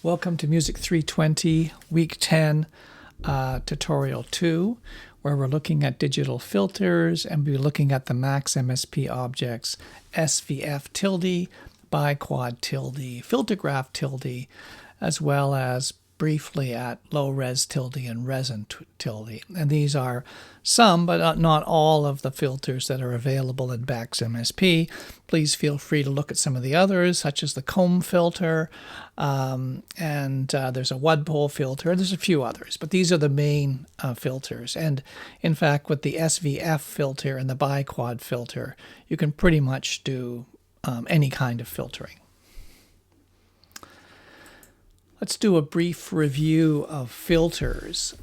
Welcome to Music 320, Week 10, Tutorial 2, where we're looking at digital filters and we're looking at the max MSP objects SVF tilde, biquad tilde, filter graph tilde, as well as briefly at low res tilde and resin tilde. And these are some, but not all, of the filters that are available in max MSP. Please feel free to look at some of the others, such as the comb filter, and there's a Wudpole filter, and there's a few others, but these are the main filters. And in fact, with the SVF filter and the biquad filter, you can pretty much do any kind of filtering. Let's do a brief review of filters.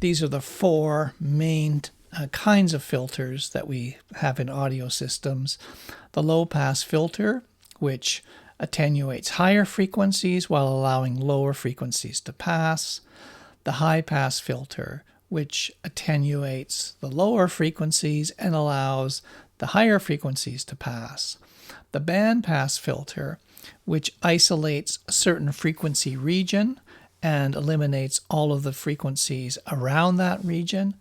These are the four main kinds of filters that we have in audio systems. The low-pass filter, which attenuates higher frequencies while allowing lower frequencies to pass. The high-pass filter, which attenuates the lower frequencies and allows the higher frequencies to pass. The bandpass filter, which isolates a certain frequency region and eliminates all of the frequencies around that region.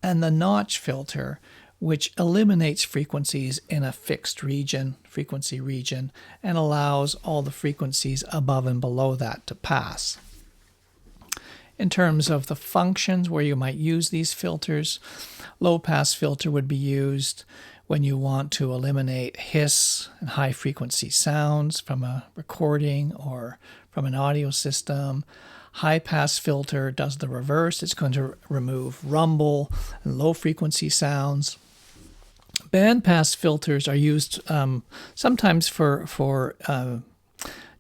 And the notch filter, which eliminates frequencies in a fixed frequency region, and allows all the frequencies above and below that to pass. In terms of the functions where you might use these filters, low-pass filter would be used when you want to eliminate hiss and high-frequency sounds from a recording or from an audio system. High-pass filter does the reverse. It's going to remove rumble and low-frequency sounds. Bandpass filters are used sometimes for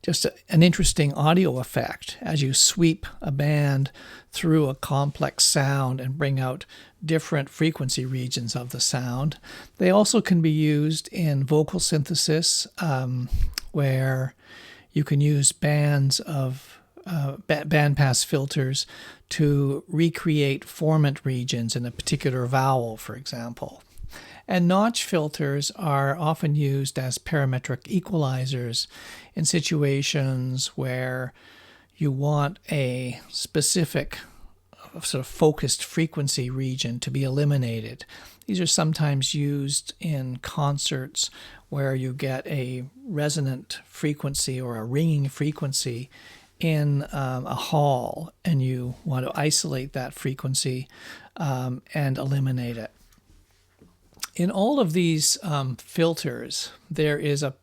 just an interesting audio effect as you sweep a band through a complex sound and bring out different frequency regions of the sound. They also can be used in vocal synthesis, where you can use bands of bandpass filters to recreate formant regions in a particular vowel, for example. And notch filters are often used as parametric equalizers in situations where you want a specific sort of focused frequency region to be eliminated. These are sometimes used in concerts where you get a resonant frequency or a ringing frequency in a hall, and you want to isolate that frequency and eliminate it. In all of these filters, there is a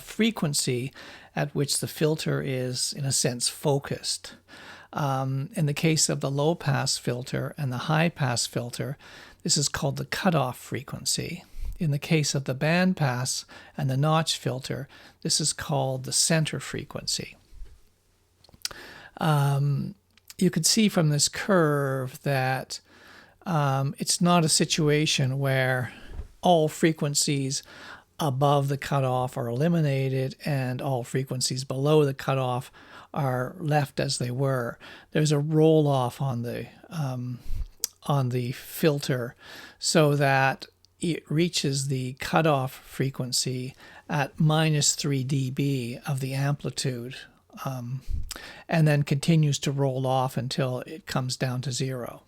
frequency at which the filter is, in a sense, focused. In the case of the low-pass filter and the high-pass filter, this is called the cutoff frequency. In the case of the bandpass and the notch filter, this is called the center frequency. You can see from this curve that it's not a situation where all frequencies above the cutoff are eliminated and all frequencies below the cutoff are left as they were. There's a roll-off on the filter so that it reaches the cutoff frequency at -3 dB of the amplitude, and then continues to roll off until it comes down to 0.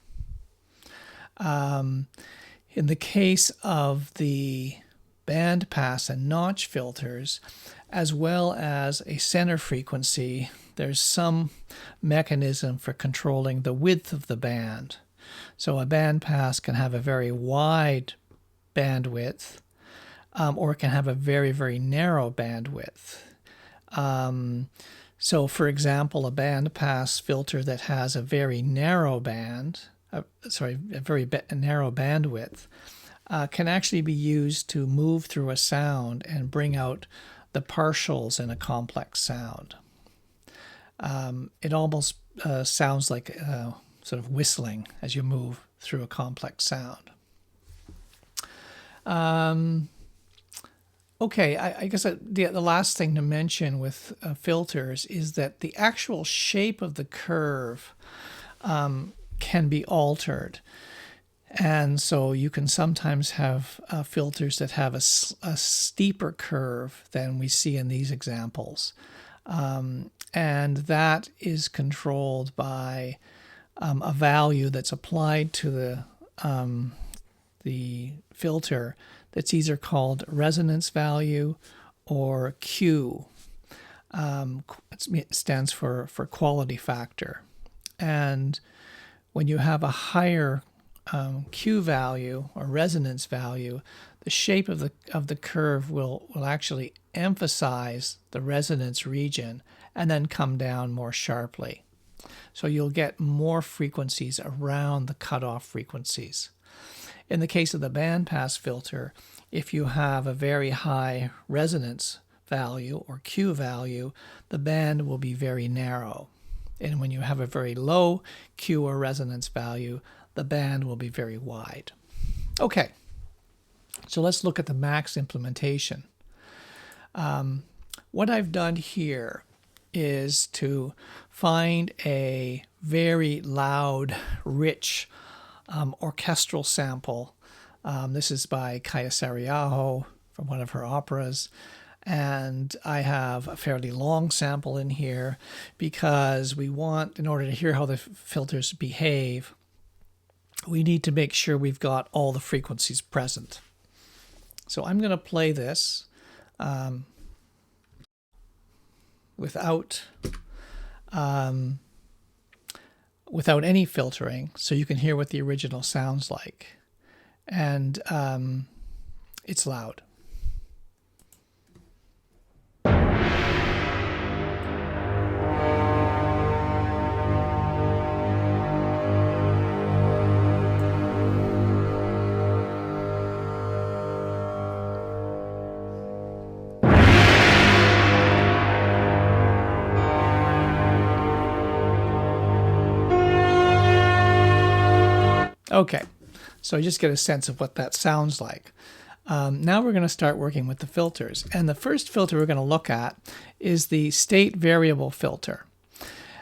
In the case of the bandpass and notch filters, as well as a center frequency, there's some mechanism for controlling the width of the band. So a bandpass can have a very wide bandwidth, or it can have a very, very narrow bandwidth. So, for example, a bandpass filter that has a very narrow narrow bandwidth can actually be used to move through a sound and bring out the partials in a complex sound. It almost sounds like sort of whistling as you move through a complex sound. Okay, I guess the last thing to mention with filters is that the actual shape of the curve can be altered. And so you can sometimes have filters that have a steeper curve than we see in these examples. And that is controlled by a value that's applied to the filter that's either called resonance value or Q. It stands for quality factor. And when you have a higher Q value or resonance value, the shape of the curve will actually emphasize the resonance region and then come down more sharply. So you'll get more frequencies around the cutoff frequencies. In the case of the bandpass filter, if you have a very high resonance value or Q value, the band will be very narrow. And when you have a very low Q or resonance value, the band will be very wide. Okay, so let's look at the max implementation. What I've done here is to find a very loud, rich orchestral sample. This is by Kaya Sariaho from one of her operas. And I have a fairly long sample in here because we want, in order to hear how the filters behave, we need to make sure we've got all the frequencies present. So I'm going to play this without any filtering, so you can hear what the original sounds like. And it's loud. Okay, so just get a sense of what that sounds like. Now we're going to start working with the filters. And the first filter we're going to look at is the state variable filter.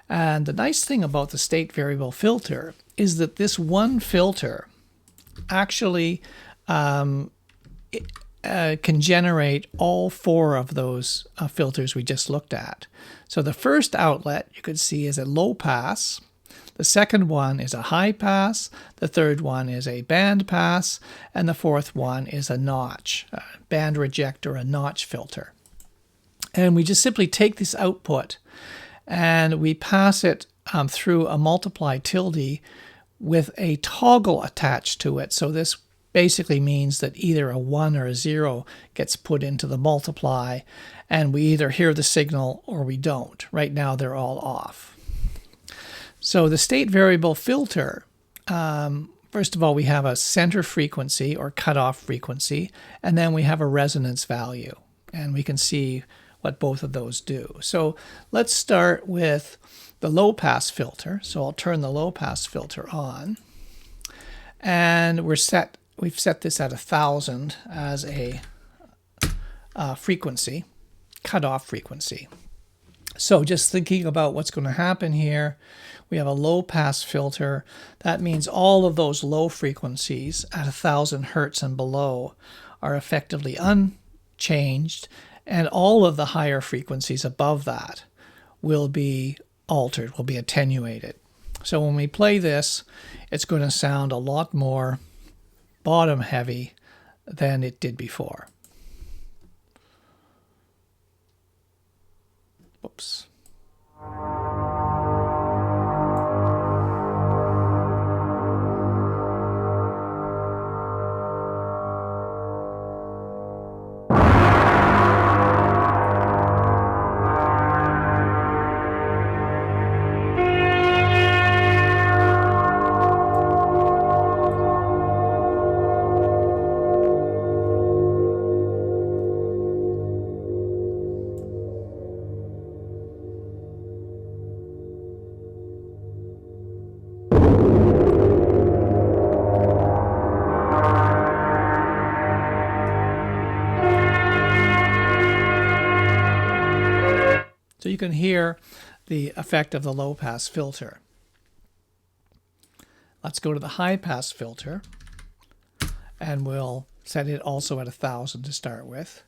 And the nice thing about the state variable filter is that this one filter actually can generate all four of those filters we just looked at. So the first outlet you could see is a low pass. The second one is a high pass, the third one is a band pass, and the fourth one is a notch, a band reject or a notch filter. And we just simply take this output and we pass it through a multiply tilde with a toggle attached to it. So this basically means that either a 1 or a 0 gets put into the multiply, and we either hear the signal or we don't. Right now they're all off. So the state variable filter, first of all, we have a center frequency or cutoff frequency, and then we have a resonance value. And we can see what both of those do. So let's start with the low pass filter. So I'll turn the low pass filter on. And we've set this at 1,000 as a frequency, cutoff frequency. So just thinking about what's going to happen here, we have a low pass filter. That means all of those low frequencies at 1,000 hertz and below are effectively unchanged, and all of the higher frequencies above that will be altered, will be attenuated. So when we play this, it's going to sound a lot more bottom heavy than it did before. Whoops. So you can hear the effect of the low pass filter. Let's go to the high pass filter, and we'll set it also at 1,000 to start with.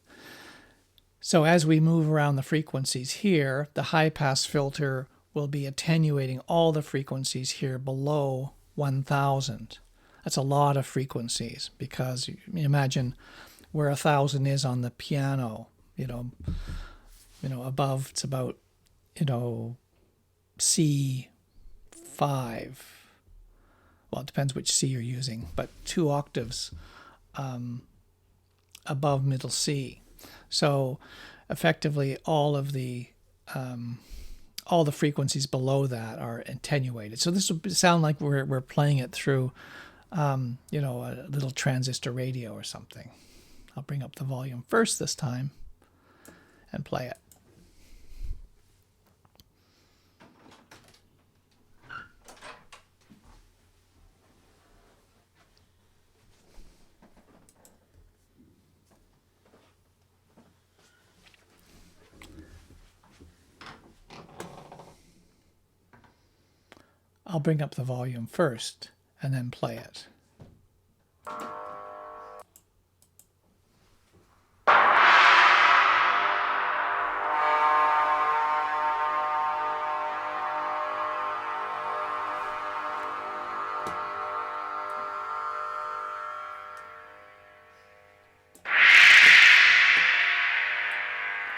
So as we move around the frequencies here, the high-pass filter will be attenuating all the frequencies here below 1000. That's a lot of frequencies, because you imagine where 1000 is on the piano, above it's about, C5. Well, it depends which C you're using, but 2 octaves above middle C. So effectively all the frequencies below that are attenuated. So this would sound like we're playing it through a little transistor radio or something. I'll bring up the volume first this time and play it. I'll bring up the volume first and then play it.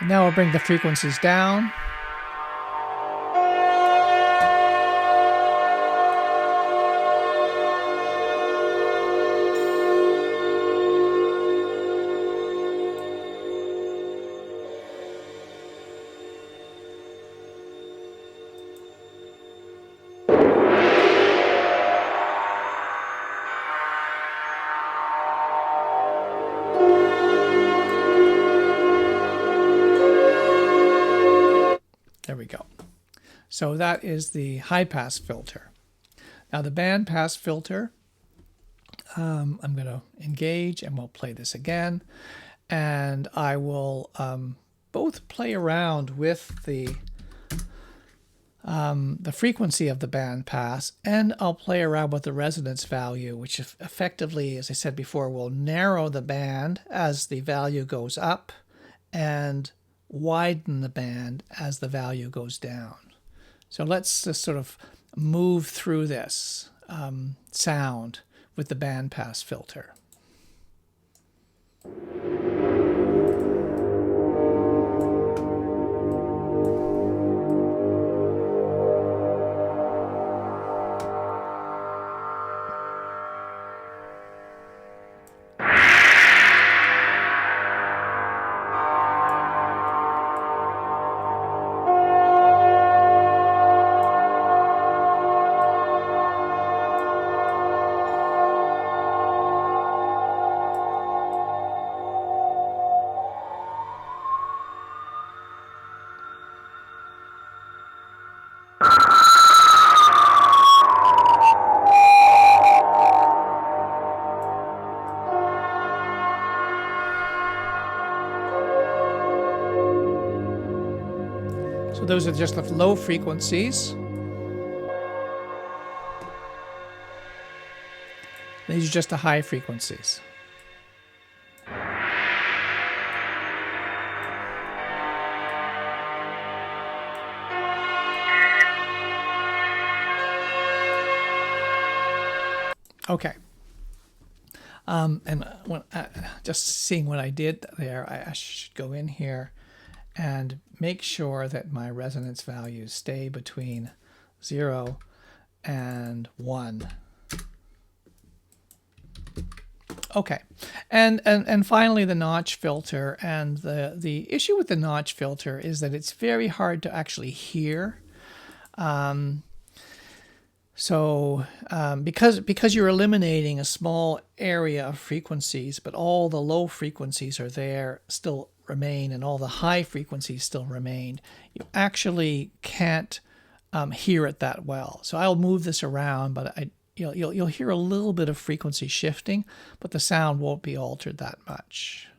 Now I'll bring the frequencies down. There we go. So that is the high-pass filter. Now the band-pass filter, I'm going to engage and we'll play this again. And I will both play around with the frequency of the band-pass, and I'll play around with the resonance value, which effectively, as I said before, will narrow the band as the value goes up and widen the band as the value goes down. So let's just sort of move through this sound with the bandpass filter. So those are just the low frequencies. These are just the high frequencies. Okay. And when, just seeing what I did there, I should go in here and make sure that my resonance values stay between 0 and 1. Okay, and finally the notch filter. And the issue with the notch filter is that it's very hard to actually hear. Because you're eliminating a small area of frequencies, but all the low frequencies are there, still remain, and all the high frequencies still remain, you actually can't hear it that well. So I'll move this around, but you'll hear a little bit of frequency shifting, but the sound won't be altered that much.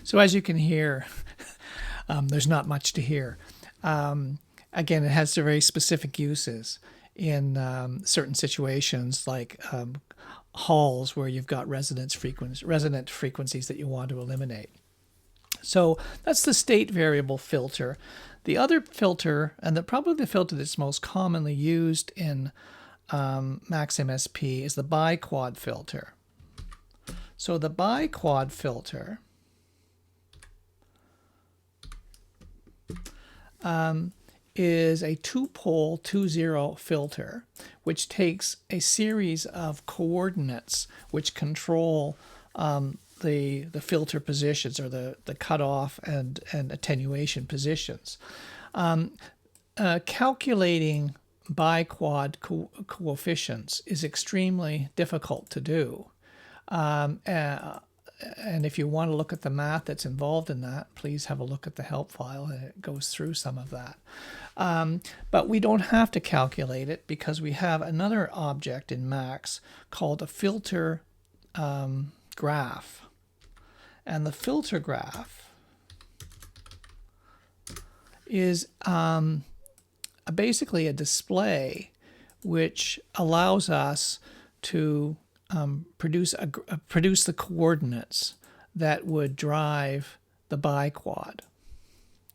So as you can hear, there's not much to hear. Again, it has very specific uses in certain situations, like halls where you've got resonant frequencies that you want to eliminate. So that's the state variable filter. The other filter, and probably the filter that's most commonly used in Max MSP, is the biquad filter. So the biquad filter is a two-pole 2-0 filter, which takes a series of coordinates which control the filter positions, or the cutoff and attenuation positions. Calculating biquad coefficients is extremely difficult to do. And if you want to look at the math that's involved in that, please have a look at the help file, and it goes through some of that. But we don't have to calculate it because we have another object in Max called a filter graph. And the filter graph is basically a display which allows us to produce the coordinates that would drive the biquad.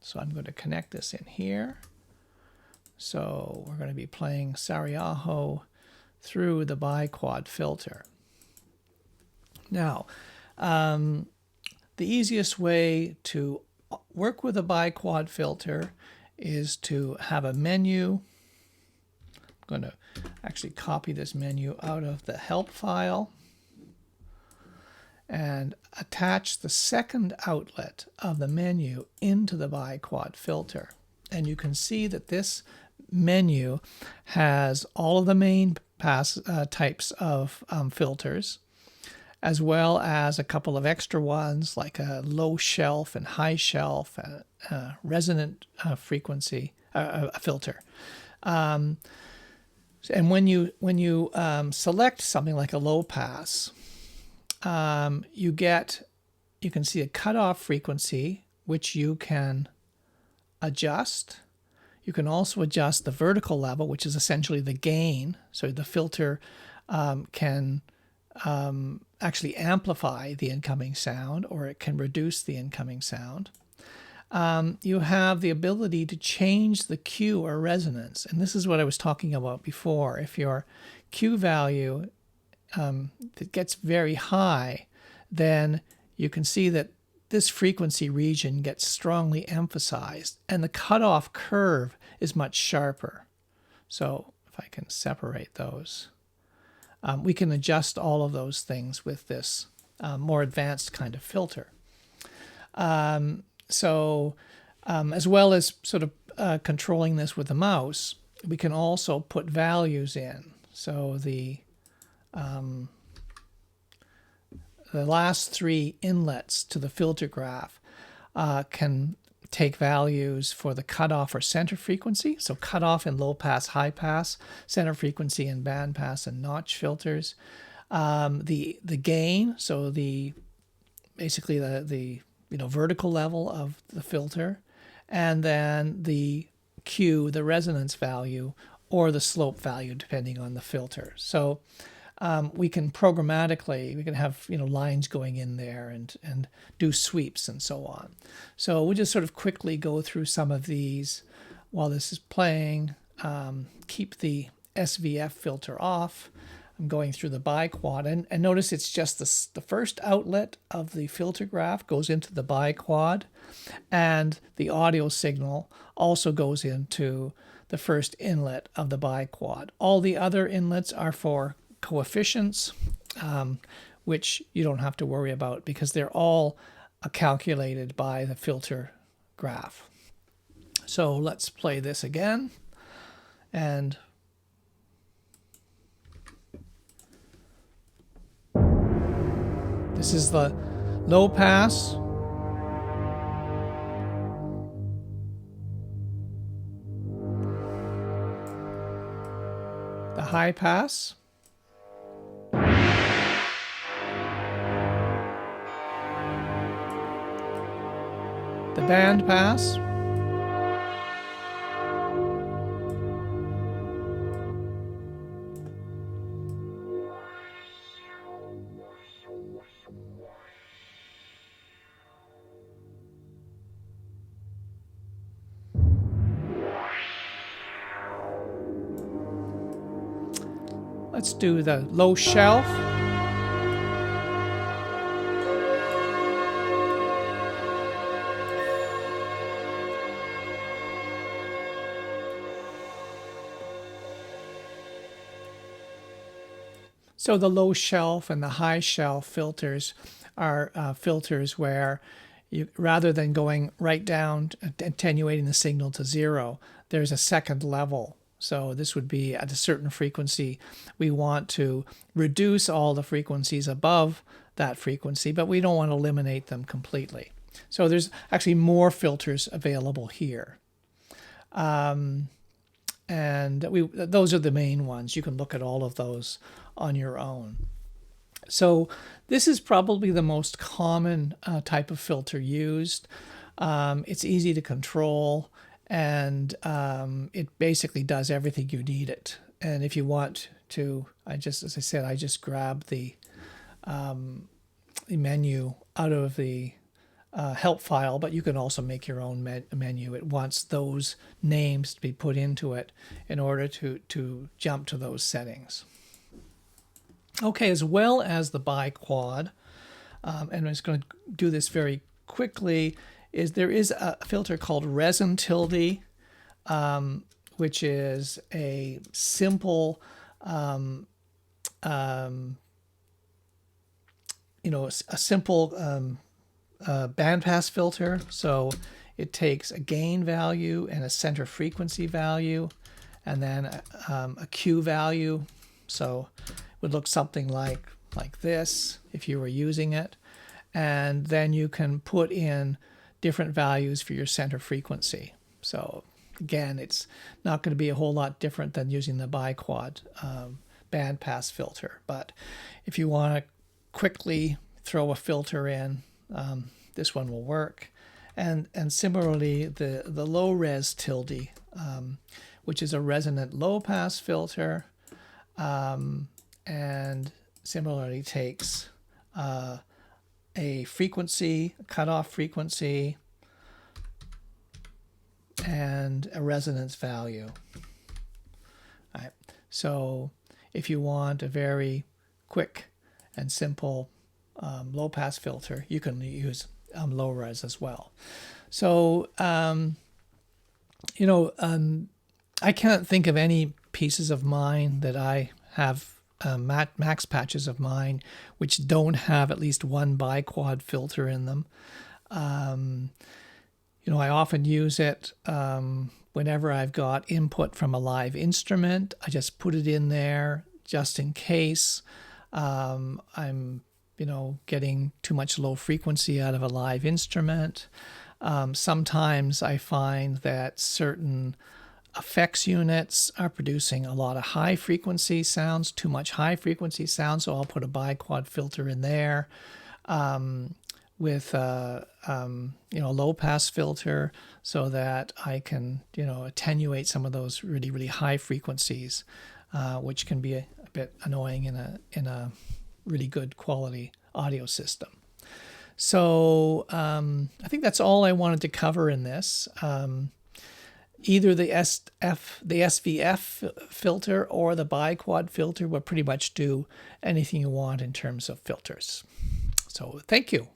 So I'm going to connect this in here. So we're going to be playing Sarajevo through the biquad filter. Now, the easiest way to work with a biquad filter is to have a menu. I'm going to actually copy this menu out of the help file and attach the second outlet of the menu into the biquad filter. And you can see that this menu has all of the main types of filters, as well as a couple of extra ones like a low shelf and high shelf, resonant frequency filter. And when you select something like a low pass, you can see a cutoff frequency which you can adjust. You can also adjust the vertical level, which is essentially the gain. So the filter can actually amplify the incoming sound, or it can reduce the incoming sound. You have the ability to change the Q or resonance. And this is what I was talking about before. If your Q value that gets very high, then you can see that this frequency region gets strongly emphasized, and the cutoff curve is much sharper. So if I can separate those, we can adjust all of those things with this more advanced kind of filter. As well as sort of controlling this with the mouse, we can also put values in. So the last three inlets to the filter graph can take values for the cutoff or center frequency. So cutoff in low pass, high pass, center frequency in band pass and notch filters. The gain, so basically the vertical level of the filter, and then the Q, the resonance value, or the slope value, depending on the filter. So we can programmatically, we can have lines going in there and do sweeps and so on. So we'll just sort of quickly go through some of these while this is playing. Keep the SVF filter off. I'm going through the biquad, and notice it's just the first outlet of the filter graph goes into the biquad, and the audio signal also goes into the first inlet of the biquad. All the other inlets are for coefficients, which you don't have to worry about because they're all calculated by the filter graph. So let's play this again, and this is the low pass. The high pass. the band pass. Let's do the low shelf. So the low shelf and the high shelf filters are filters where you, rather than going right down, attenuating the signal to 0, there's a second level. So this would be at a certain frequency. We want to reduce all the frequencies above that frequency, but we don't want to eliminate them completely. So there's actually more filters available here. And those are the main ones. You can look at all of those on your own. So this is probably the most common type of filter used. It's easy to control, and it basically does everything you need it. And if you want to, as I said, I just grab the menu out of the help file, but you can also make your own menu. It wants those names to be put into it in order to jump to those settings. Okay, as well as the biquad, and I'm just going to do this very quickly, there is a filter called resin tilde, which is a simple bandpass filter. So it takes a gain value and a center frequency value, and then a Q value. So it would look something like this if you were using it. And then you can put in different values for your center frequency. So again, it's not going to be a whole lot different than using the biquad bandpass filter. But if you want to quickly throw a filter in, this one will work. And similarly, the low res tilde, which is a resonant low pass filter, and similarly takes a frequency, a cutoff frequency, and a resonance value. All right. So if you want a very quick and simple low pass filter, you can use low res as well. So I can't think of any pieces of mine that I have max patches of mine which don't have at least one biquad filter in them. I often use it whenever I've got input from a live instrument. I just put it in there just in case I'm getting too much low frequency out of a live instrument. Sometimes I find that certain effects units are producing a lot of high frequency sounds, too much high frequency sound, so I'll put a biquad filter in there with a low pass filter so that I can attenuate some of those really, really high frequencies, which can be a bit annoying in a really good quality audio system. So I think that's all I wanted to cover in this. Either the SVF filter or the biquad filter will pretty much do anything you want in terms of filters. So thank you.